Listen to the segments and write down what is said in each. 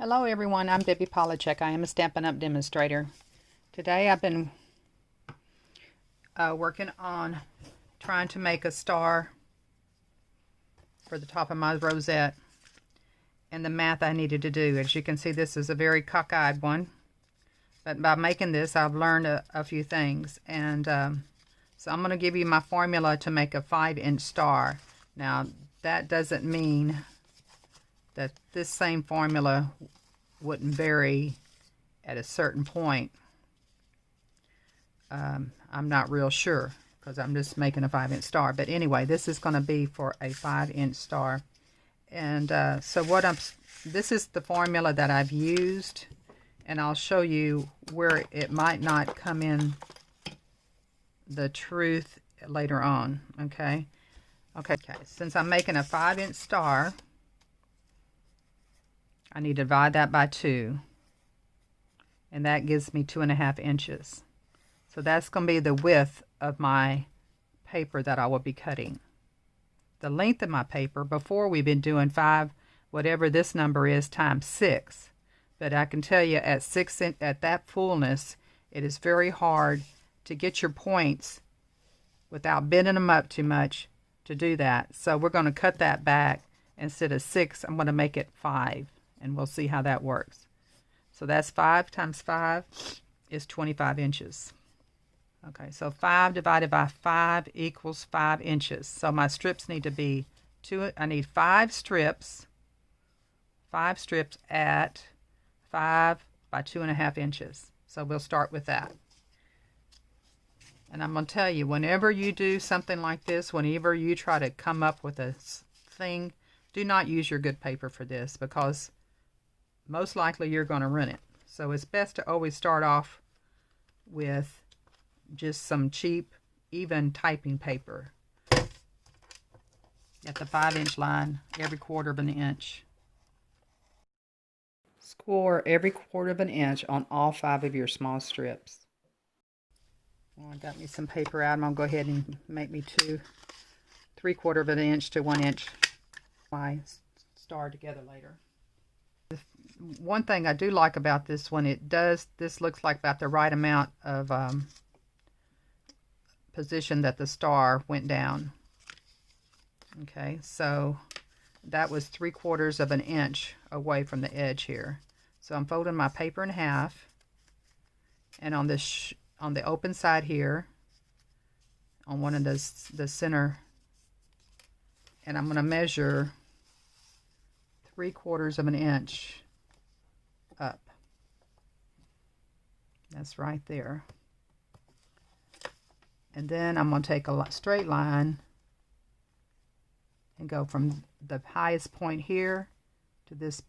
Hello everyone, I'm Debbie Polachek. I am a Stampin' Up! Demonstrator. Today I've been working on trying to make a star for the top of my rosette and the math I needed to do. As you can see, this is a very cockeyed one, but by making this I've learned a few things, and so I'm going to give you my formula to make a 5-inch star. Now that doesn't mean that this same formula wouldn't vary at a certain point. I'm not real sure because I'm just making a 5-inch star. But anyway, this is going to be for a 5-inch star. And so this is the formula that I've used, and I'll show you where it might not come in the truth later on. Okay. Since I'm making a 5-inch star, I need to divide that by 2, and that gives me 2.5 inches. So that's going to be the width of my paper that I will be cutting. The length of my paper, before we've been doing 5, whatever this number is, times 6. But I can tell you at at that fullness, it is very hard to get your points without bending them up too much to do that. So we're going to cut that back. Instead of 6, I'm going to make it 5. And we'll see how that works. So that's 5 times 5 is 25 inches. Okay, so 5 divided by 5 equals 5 inches. So my strips need to be I need 5 strips. 5 strips at 5 by 2.5 inches. So we'll start with that. And I'm going to tell you, whenever you do something like this, whenever you try to come up with a thing, do not use your good paper for this, because most likely you're going to ruin it. So it's best to always start off with just some cheap, even typing paper at the 5-inch line, every 1/4 of an inch. Score every 1/4 of an inch on all 5 of your small strips. Well, I got me some paper out. I'm going to go ahead and make me 2 3/4 of an inch to 1 inch. My star together later. One thing I do like about this one, this looks like about the right amount of position that the star went down. Okay, so that was 3/4 of an inch away from the edge here. So I'm folding my paper in half, and on this on the open side here, on one of the center, and I'm going to measure 3/4 of an inch up. That's right there. And then I'm going to take a straight line and go from the highest point here to this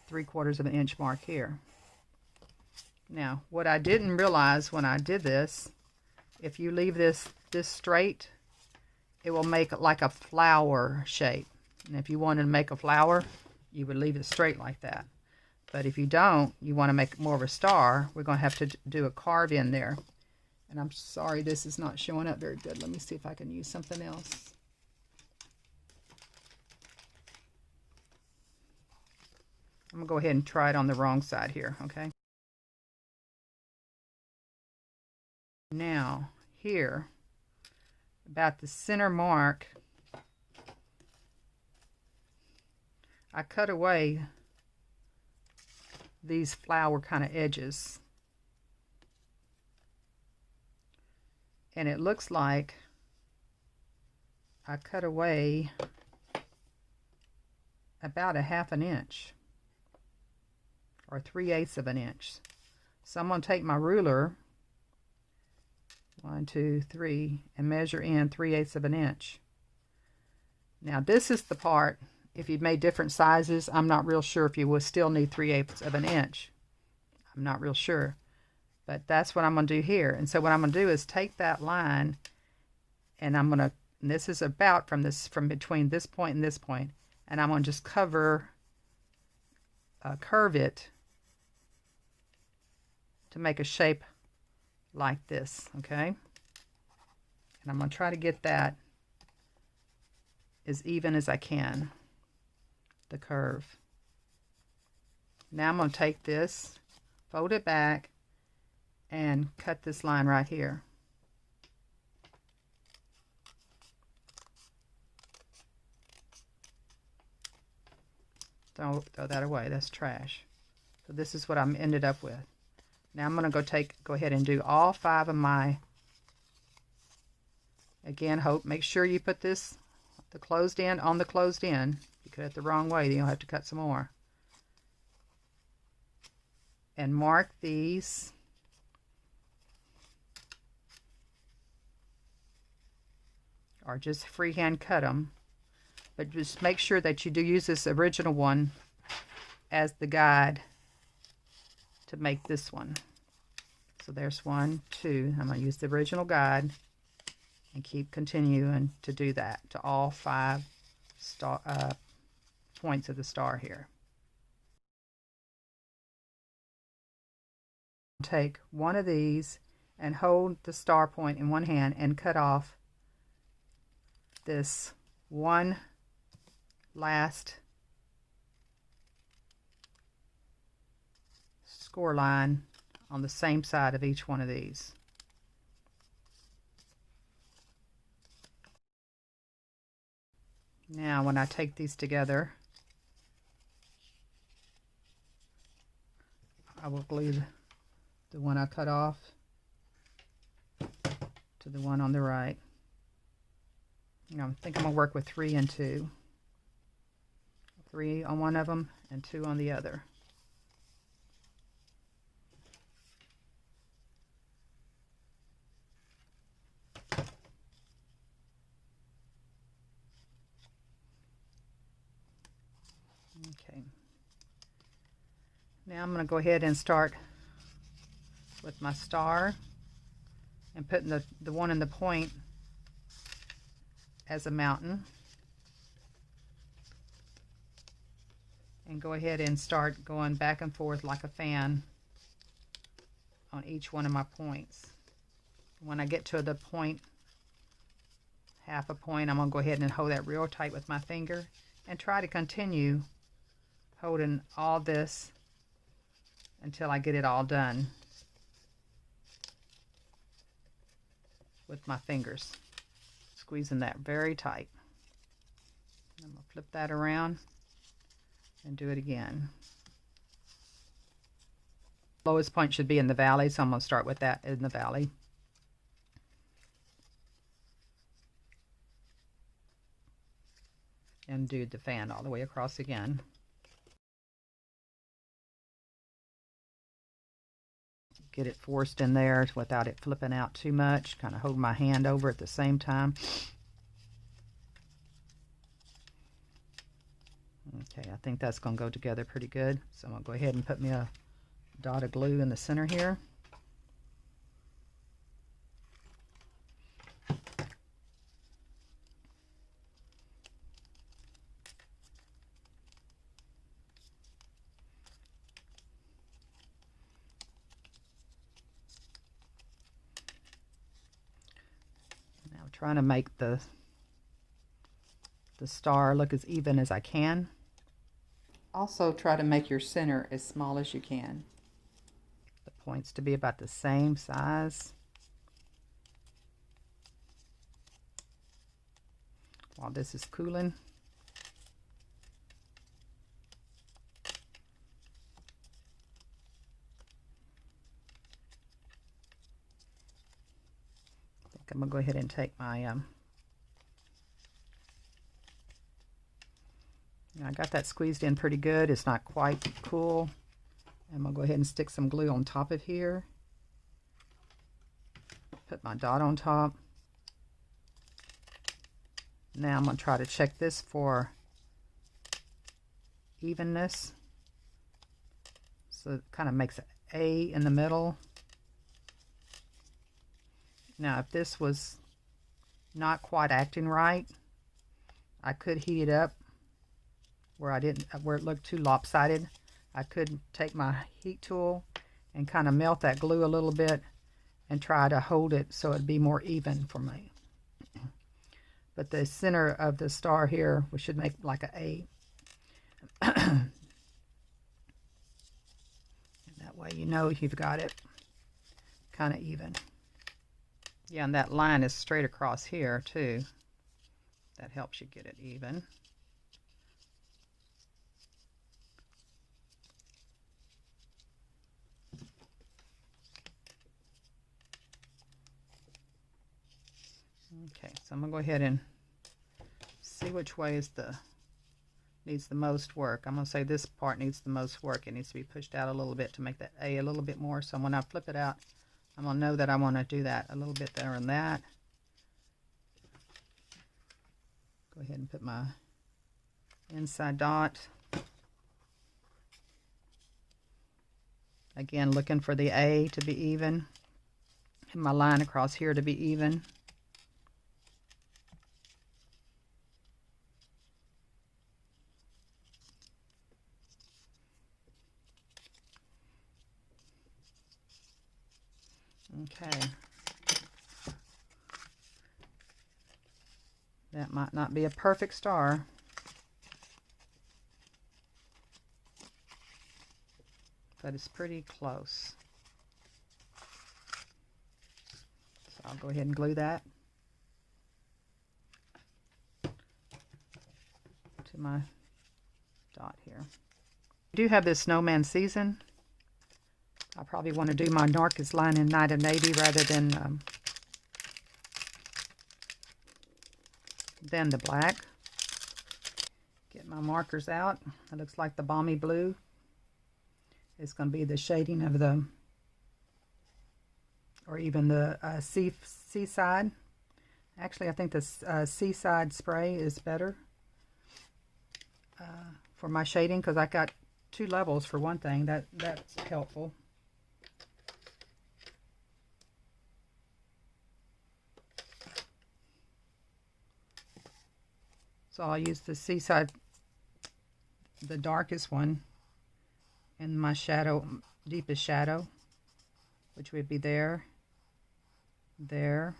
3/4 of an inch mark here. Now, what I didn't realize when I did this, if you leave this straight, it will make it like a flower shape. And if you wanted to make a flower, you would leave it straight like that. But if you don't, you want to make more of a star, we're going to have to do a carve in there. And I'm sorry this is not showing up very good. Let me see if I can use something else. I'm going to go ahead and try it on the wrong side here, okay? Now, here, about the center mark, I cut away these flower kind of edges, and it looks like I cut away about 1/2 inch or 3/8 of an inch. So I'm going to take my ruler, 1 2 3, and measure in 3/8 of an inch. Now this is the part, if you've made different sizes, I'm not real sure if you will still need 3/8 of an inch. I'm not real sure. But that's what I'm going to do here. And so what I'm going to do is take that line, and I'm going to, and this is about from between this point and this point, and I'm going to just curve it to make a shape like this, okay? And I'm going to try to get that as even as I can, the curve. Now I'm going to take this, fold it back, and cut this line right here. Don't throw that away, that's trash. So this is what I'm ended up with. Now I'm going to go ahead and do all 5 of my, again, make sure you put this, the closed end on the closed end. If you cut it the wrong way, then you'll have to cut some more. And mark these. Or just freehand cut them. But just make sure that you do use this original one as the guide to make this one. So there's 1, 2. I'm going to use the original guide and keep continuing to do that to all 5 points of the star here. Take one of these and hold the star point in one hand and cut off this one last score line on the same side of each one of these. Now when I take these together, I will glue the one I cut off to the one on the right. I think I'm going to work with 3 and 2. 3 on one of them and 2 on the other. Okay. Now I'm going to go ahead and start with my star and putting the one in the point as a mountain, and go ahead and start going back and forth like a fan on each one of my points. When I get to the point, half a point, I'm going to go ahead and hold that real tight with my finger and try to continue holding all this until I get it all done with my fingers, squeezing that very tight. I'm going to flip that around and do it again. Lowest point should be in the valley, so I'm going to start with that in the valley. And do the fan all the way across again. Get it forced in there without it flipping out too much. Kind of hold my hand over at the same time. Okay, I think that's going to go together pretty good. So I'm going to go ahead and put me a dot of glue in the center here. Now trying to make the star look as even as I can. Also try to make your center as small as you can. The points to be about the same size. While this is cooling. I think I'm going to go ahead and take my I got that squeezed in pretty good. It's not quite cool. I'm going to go ahead and stick some glue on top of here. Put my dot on top. Now I'm going to try to check this for evenness. So it kind of makes an A in the middle. Now if this was not quite acting right, I could heat it up where it looked too lopsided. I could take my heat tool and kind of melt that glue a little bit and try to hold it so it'd be more even for me. But the center of the star here, we should make like an A. That way you know you've got it kind of even. Yeah, and that line is straight across here too. That helps you get it even. Okay, so I'm gonna go ahead and see which way is needs the most work. I'm gonna say this part needs the most work. It needs to be pushed out a little bit to make that A a little bit more. So when I flip it out, I'm gonna know that I want to do that a little bit there and that. Go ahead and put my inside dot. Again, looking for the A to be even and my line across here to be even. Okay. That might not be a perfect star. But it's pretty close. So I'll go ahead and glue that to my dot here. I do have this Snowman season. I probably want to do my darkest line in Night of Navy rather than the black. Get my markers out. It looks like the balmy blue is going to be the shading of the, or even the seaside. Actually, I think the seaside spray is better for my shading because I got 2 levels for one thing. That's helpful. So I'll use the seaside, the darkest one, and my shadow, deepest shadow, which would be there, there,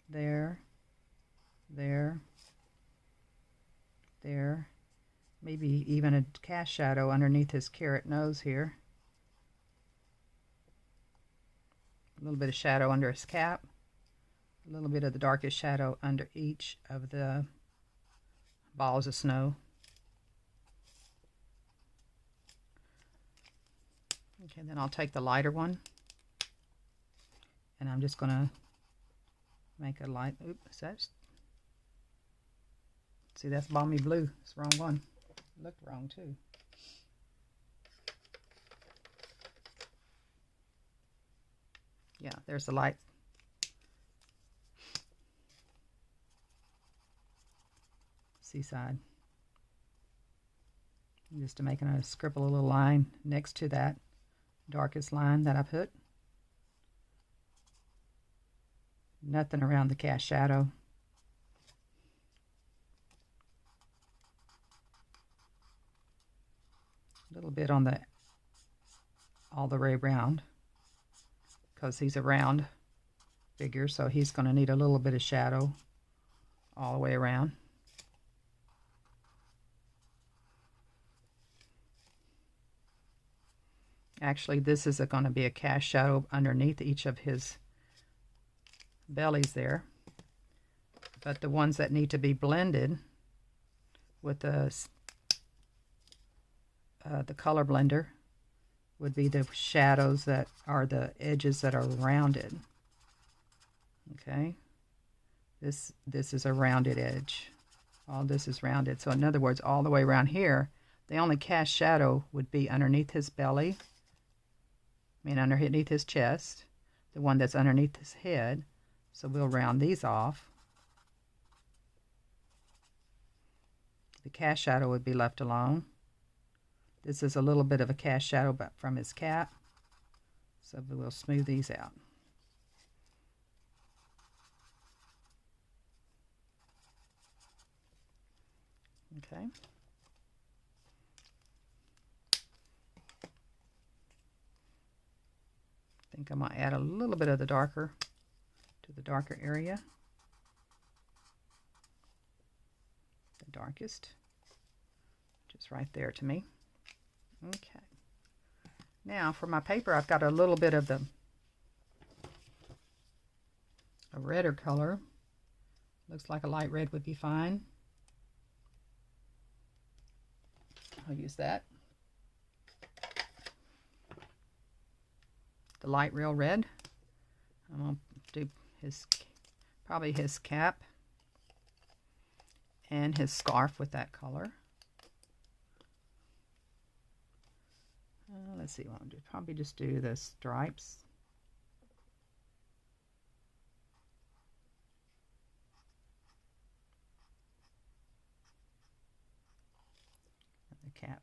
there, there, there. Maybe even a cast shadow underneath his carrot nose here. A little bit of shadow under his cap. A little bit of the darkest shadow under each of the balls of snow. Okay, then I'll take the lighter one and I'm just going to make a light. Oops, see, that's balmy blue. It's the wrong one. It looked wrong too. Yeah, there's the light. Seaside. I'm just making a scribble a little line next to that darkest line that I put. Nothing around the cast shadow. A little bit on the all the way around because he's a round figure, so he's going to need a little bit of shadow all the way around. Actually, this is going to be a cast shadow underneath each of his bellies there. But the ones that need to be blended with the color blender would be the shadows that are the edges that are rounded. Okay, this is a rounded edge. All this is rounded. So in other words, all the way around here, the only cast shadow would be underneath his belly. I mean, underneath his chest, the one that's underneath his head. So we'll round these off. The cast shadow would be left alone. This is a little bit of a cast shadow but from his cap. So we'll smooth these out. Okay. I think I might add a little bit of the darker to the darker area. The darkest, just right there to me. Okay. Now for my paper, I've got a little bit of a redder color. Looks like a light red would be fine. I'll use that. The light real red. I'm going to do probably his cap and his scarf with that color. Let's see what I'll do. Probably just do the stripes. And the cap.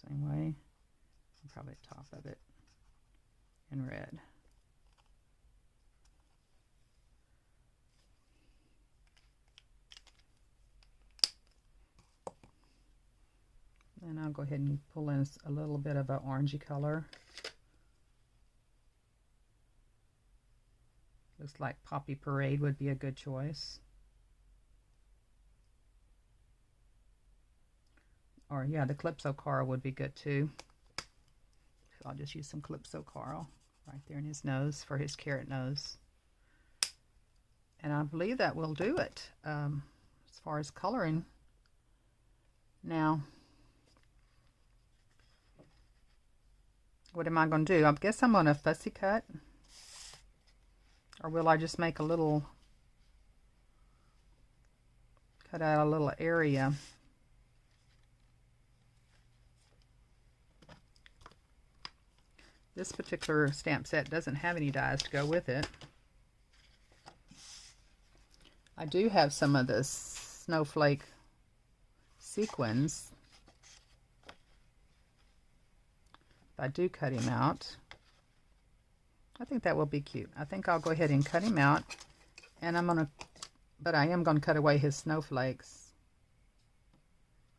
Same way. And probably the top of it in red. And I'll go ahead and pull in a little bit of an orangey color. Looks like Poppy Parade would be a good choice. Or yeah, the Calypso Coral would be good too. So I'll just use some Calypso Coral right there in his nose for his carrot nose. And I believe that will do it as far as coloring. Now, what am I going to do? I guess I'm going to fussy cut. Or will I just make a little, cut out a little area? This particular stamp set doesn't have any dies to go with it. I do have some of the snowflake sequins. If I do cut him out, I think that will be cute. I think I'll go ahead and cut him out, and but I am going to cut away his snowflakes.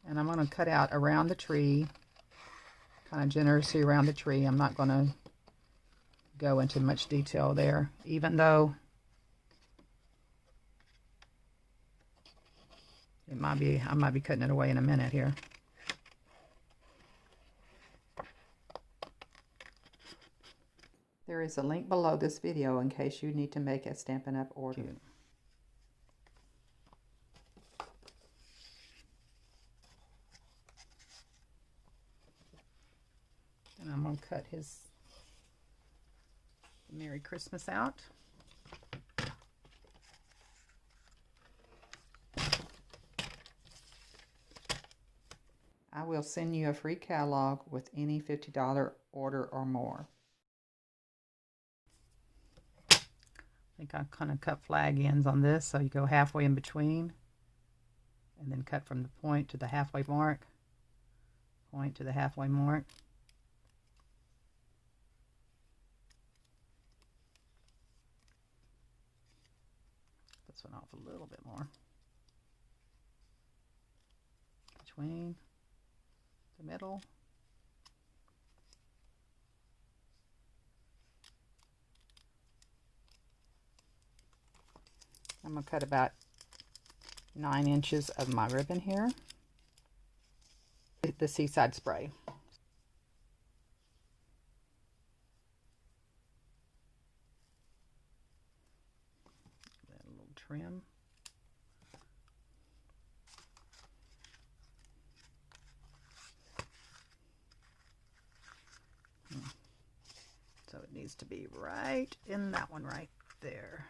And I'm going to cut out around the tree, kind of generously around the tree. I'm not going to go into much detail there, even though it might be, I might be cutting it away in a minute here. There is a link below this video in case you need to make a Stampin' Up! Order. And I'm going to cut his Merry Christmas out. I will send you a free catalog with any $50 order or more. I think I kind of cut flag ends on this, so you go halfway in between and then cut from the point to the halfway mark, point to the halfway mark. This one off a little bit more. Between the middle. I'm going to cut about 9 inches of my ribbon here. The Seaside Spray. A little trim. So it needs to be right in that one right there.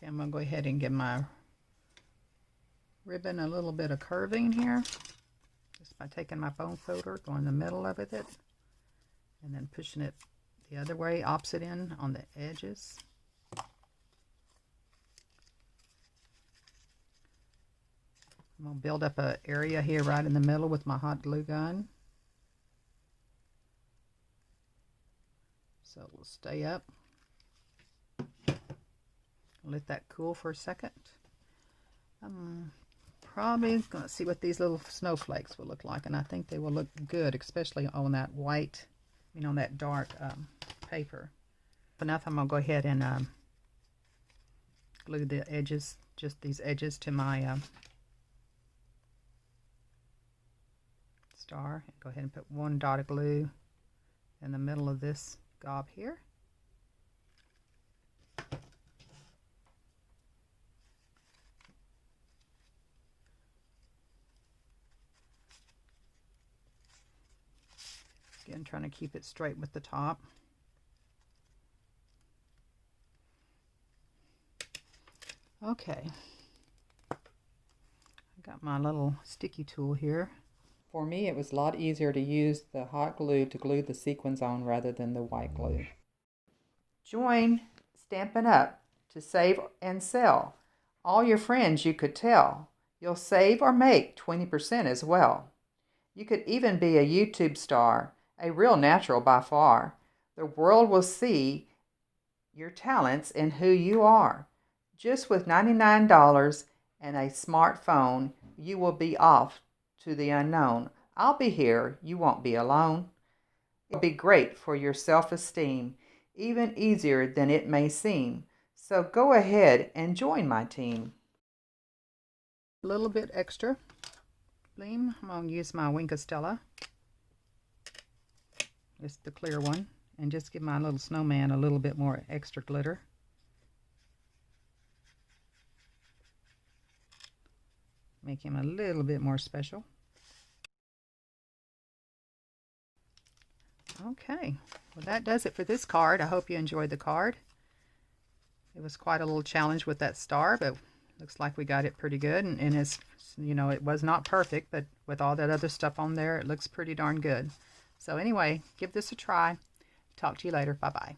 I'm going to go ahead and give my ribbon a little bit of curving here, just by taking my bone folder, going in the middle of it, and then pushing it the other way, opposite end on the edges. I'm going to build up an area here right in the middle with my hot glue gun. So it will stay up. Let that cool for a second. I'm probably going to see what these little snowflakes will look like, and I think they will look good, especially on that white, on that dark paper. Enough, I'm going to go ahead and glue the edges, just these edges, to my star. Go ahead and put one dot of glue in the middle of this gob here. Again, trying to keep it straight with the top. Okay. I got my little sticky tool here. For me, it was a lot easier to use the hot glue to glue the sequins on rather than the white glue. Join Stampin' Up! To save and sell. All your friends you could tell. You'll save or make 20% as well. You could even be a YouTube star, a real natural by far. The world will see your talents and who you are. Just with $99 and a smartphone, you will be off to the unknown. I'll be here, you won't be alone. It'll be great for your self-esteem, even easier than it may seem. So go ahead and join my team. A little bit extra gleam. I'm going to use my Wink of Stella. It's the clear one. And just give my little snowman a little bit more extra glitter. Make him a little bit more special. Okay, well that does it for this card. I hope you enjoyed the card. It was quite a little challenge with that star, but looks like we got it pretty good. And it's, it was not perfect, but with all that other stuff on there, it looks pretty darn good. So anyway, give this a try. Talk to you later. Bye-bye.